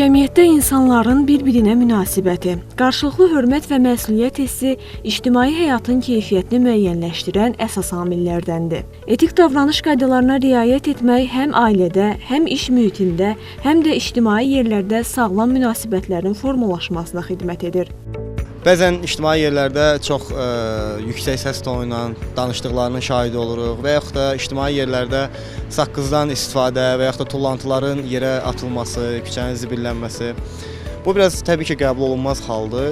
Cəmiyyətdə insanların bir-birinə münasibəti, qarşılıqlı hörmət və məsuliyyət hissi ictimai həyatın keyfiyyətini müəyyənləşdirən əsas amillərdəndir. Etik davranış qaydalarına riayət etmək həm ailədə, həm iş mühitində, həm də ictimai yerlərdə sağlam münasibətlərin formalaşmasına xidmət edir. Bəzən ictimai yerlərdə çox yüksək səs tonu ilə danışdıqlarının şahidi oluruq və yaxud da ictimai yerlərdə saqqızdan istifadə və yaxud da tullantıların yerə atılması, küçənin zibillənməsi. Bu biraz təbii ki, qəbul olunmaz haldır.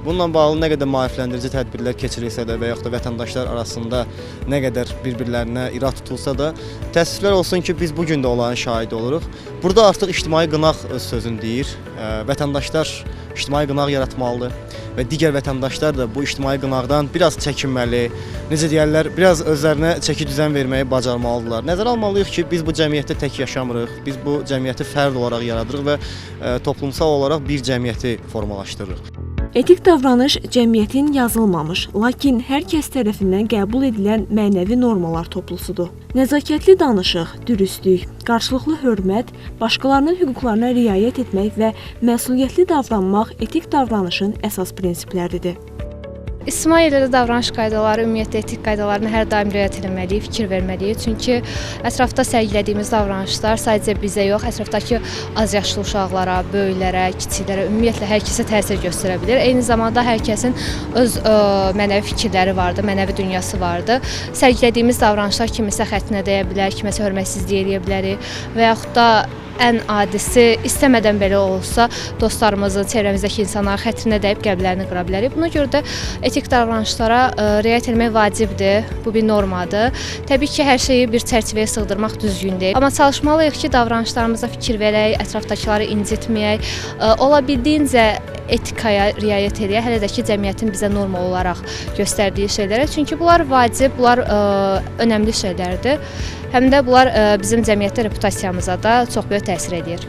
Bununla bağlı nə qədər maarifləndirici tədbirlər keçirilsə də və yaxud da vətəndaşlar arasında nə qədər bir-birlərinə irad tutulsa da, təəssüflər olsun ki, biz bugün də onların şahidi oluruq. Burada artıq ictimai qınaq öz sözünü deyir. Vətəndaşlar ictimai qınaq yaratmalıdır və digər vətəndaşlar da bu ictimai qınaqdan biraz çəkinməli, necə deyərlər, biraz özlərinə çəki düzən verməyi bacarmalıdırlar. Nəzərə almalıyıq ki, biz bu cəmiyyətdə tək yaşamırıq, biz bu cəmiyyəti fərd olaraq yaradırıq və toplumsal olaraq bir cəmiyyəti formalaşdırırıq. Etik davranış cəmiyyətin yazılmamış, lakin hər kəs tərəfindən qəbul edilən mənəvi normalar toplusudur. Nəzakətli danışıq, dürüstlük, qarşılıqlı hörmət, başqalarının hüquqlarına riayət etmək və məsuliyyətli davranmaq etik davranışın əsas prinsipləridir. İctimai yerlərdə davranış qaydaları, ümumiyyətlə etik qaydalarına hər daim riayət etməliyik, fikir verməliyik. Çünki ətrafda sərgilədiyimiz davranışlar sadəcə bizə yox, ətrafdakı azyaşlı uşaqlara, böyüklərə, kiçiklərə, ümumiyyətlə hər kəsə təsir göstərə bilir. Eyni zamanda hər kəsin öz mənəvi fikirləri vardır, mənəvi dünyası vardır. Sərgilədiyimiz davranışlar kimisə xəttinə dəyə bilər, kiməsə hörmətsizlik eləyə bilərik və yaxud da ən adisi istəmədən belə olsa dostlarımızın, çevrəmizdəki insanların xətrinə dəyib qəlblərini qıra bilərik. Buna görə də etik davranışlara riayət etmək vacibdir, bu bir normadır. Təbii ki, hər şeyi bir çərçivəyə sığdırmaq düzgün deyil. Amma çalışmalıyıq ki, davranışlarımıza fikir verək, ətrafdakıları incitməyək, ola bildiyincə etikaya riayət edək, hələ də ki, cəmiyyətin bizə norma olaraq göstərdiyi şeylərə. Çünki bunlar vacib, bunlar önəmli şeylərdir. Həm də bunlar bizim cəmiyyətdə reputasiyamıza da çox böyük təsir edir.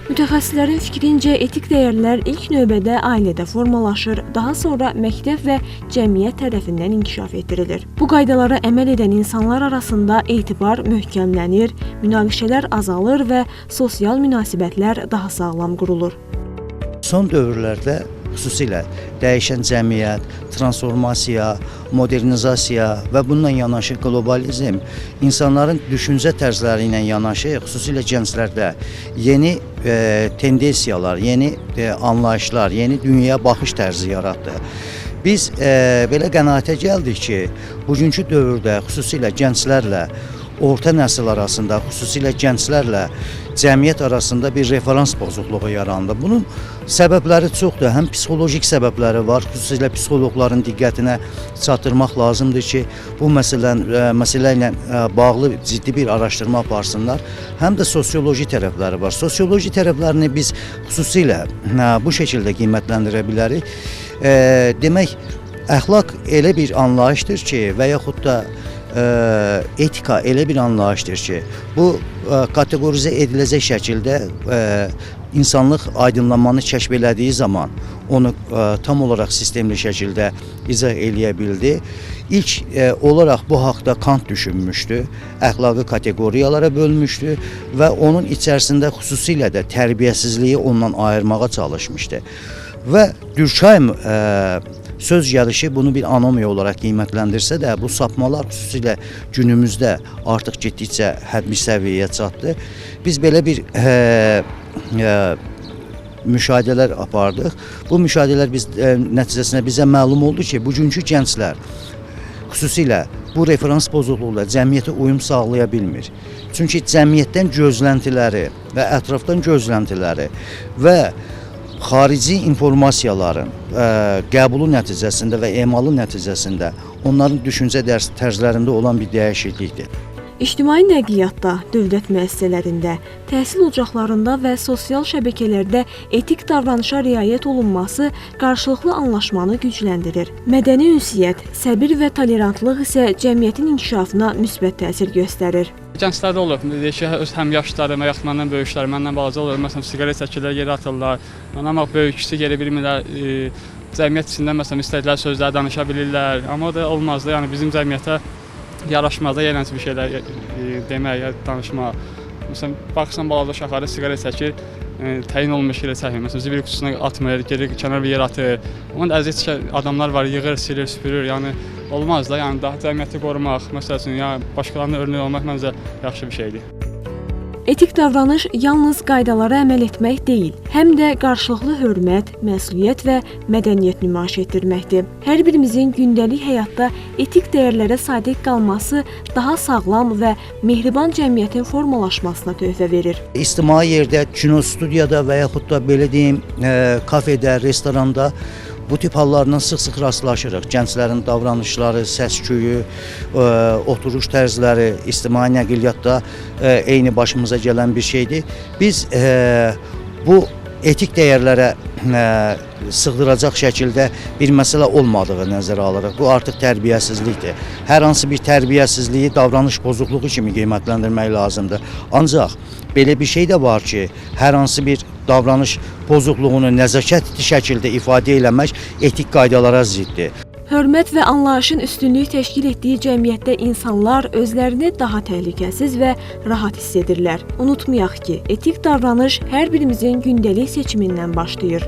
Mütəxəssislərin fikrincə etik dəyərlər ilk növbədə ailədə formalaşır, daha sonra məktəb və cəmiyyət tərəfindən inkişaf etdirilir. Bu qaydalara əməl edən insanlar arasında etibar möhkəmlənir, münaqişələr azalır və sosial münasibətlər daha sağlam qurulur. Son dövrlərdə xüsusilə dəyişən cəmiyyət, transformasiya, modernizasiya və bununla yanaşı qlobalizm insanların düşüncə tərzləri ilə yanaşı, xüsusilə gənclərdə yeni tendensiyalar, yeni anlayışlar, yeni dünyaya baxış tərzi yaratdı. Biz belə qənaətə gəldik ki, bugünkü dövrdə xüsusilə gənclərlə orta nəsil arasında, xüsusilə gənclərlə cəmiyyət arasında bir referans pozukluğu yarandı. Bunun səbəbləri çoxdur. Həm psixolojik səbəbləri var, xüsusilə psixoloqların diqqətinə çatdırmaq lazımdır ki, bu məsələ ilə bağlı ciddi bir araşdırma aparsınlar. Həm də sosioloji tərəfləri var. Sosioloji tərəflərini biz xüsusilə bu şəkildə qiymətləndirə bilərik. Demək, əxlaq elə bir anlayışdır ki, və yaxud da etika elə bir anlayışdır ki, bu kateqorizə ediləcək şəkildə insanlıq aydınlanmanı kəşf elədiyi zaman onu tam olaraq sistemli şəkildə izah eləyə bildi. İlk olaraq bu haqda Kant düşünmüşdü, əxlaqı kateqoriyalara bölmüşdü və onun içərisində xüsusilə də tərbiyəsizliyi ondan ayırmağa çalışmışdı. Və Durkheim söz gəlişi bunu bir anomiya olaraq qiymətləndirsə də, bu sapmalar xüsusilə günümüzdə artıq getdikcə hədmi səviyyəyə çatdı. Biz belə bir müşahidələr apardıq. Bu müşahidələr nəticəsində bizə məlum oldu ki, bugünkü gənclər xüsusilə bu referans pozukluqla cəmiyyətə uyum sağlaya bilmir. Çünki cəmiyyətdən gözləntiləri və ətrafdan gözləntiləri və xarici informasiyaların qəbulu nəticəsində və emalı nəticəsində onların düşüncə tərzlərində olan bir dəyişiklikdir. İctimai nəqliyyatda, dövlət müəssisələrində, təhsil ocaqlarında və sosial şəbəkələrdə etik davranışa riayət olunması qarşılıqlı anlaşmanı gücləndirir. Mədəni ünsiyyət, səbir və tolerantlıq isə cəmiyyətin inkişafına müsbət təsir göstərir. Gənclərdə olur, deyək ki, öz həmyaşları, yaxud məndən böyüklər, məndən balaca olur, məsələn, siqaret çəkirlər, yerə atırlar, amma böyük kiçik yerə bilmirlər, cəmiyyət içində məsələn istədikləri sözləri danışa bilirlər, amma o da olmazdı, yəni bizim cəmiyyətə yaraşmaz da yerənsi bir şeylər demək, danışmaq. Məsələn, baxırsan balaca uşaqları siqaret çəkir, təyin olunmuş yerə çəkmir. Məsələn, zibil qutusuna atmır, geri kənar bir yer atır. Amma əziyyət çəkən adamlar var, yığır, silir, süpürür. Yəni olmaz da. Yəni daha cəmiyyəti qorumaq, məsələn, ya başqalarına örnək olmaq məncə yaxşı bir şeydir. Etik davranış yalnız qaydalara əməl etmək deyil, həm də qarşılıqlı hörmət, məsuliyyət və mədəniyyət nümayiş etdirməkdir. Hər birimizin gündəlik həyatda etik dəyərlərə sadiq qalması daha sağlam və mehriban cəmiyyətin formalaşmasına töhfə verir. İctimai yerdə, kino studiyada və yaxud da belə deyim, kafedə, restoranda bu tip hallarla sıx-sıx rastlaşırıq. Gənclərin davranışları, səs-küyü, oturuş tərzləri, ictimai nəqliyyatda eyni başımıza gələn bir şeydir. Biz bu etik dəyərlərə sığdıracaq şəkildə bir məsələ olmadığı nəzərə alırıq. Bu artıq tərbiyəsizlikdir. Hər hansı bir tərbiyəsizliyi davranış pozukluğu kimi qiymətləndirmək lazımdır. Ancaq belə bir şey də var ki, hər hansı bir davranış pozukluğunu nəzakətli şəkildə ifadə eləmək etik qaydalara ziddir. Hörmət və anlayışın üstünlük təşkil etdiyi cəmiyyətdə insanlar özlərini daha təhlükəsiz və rahat hiss edirlər. Unutmayaq ki, etik davranış hər birimizin gündəlik seçimindən başlayır.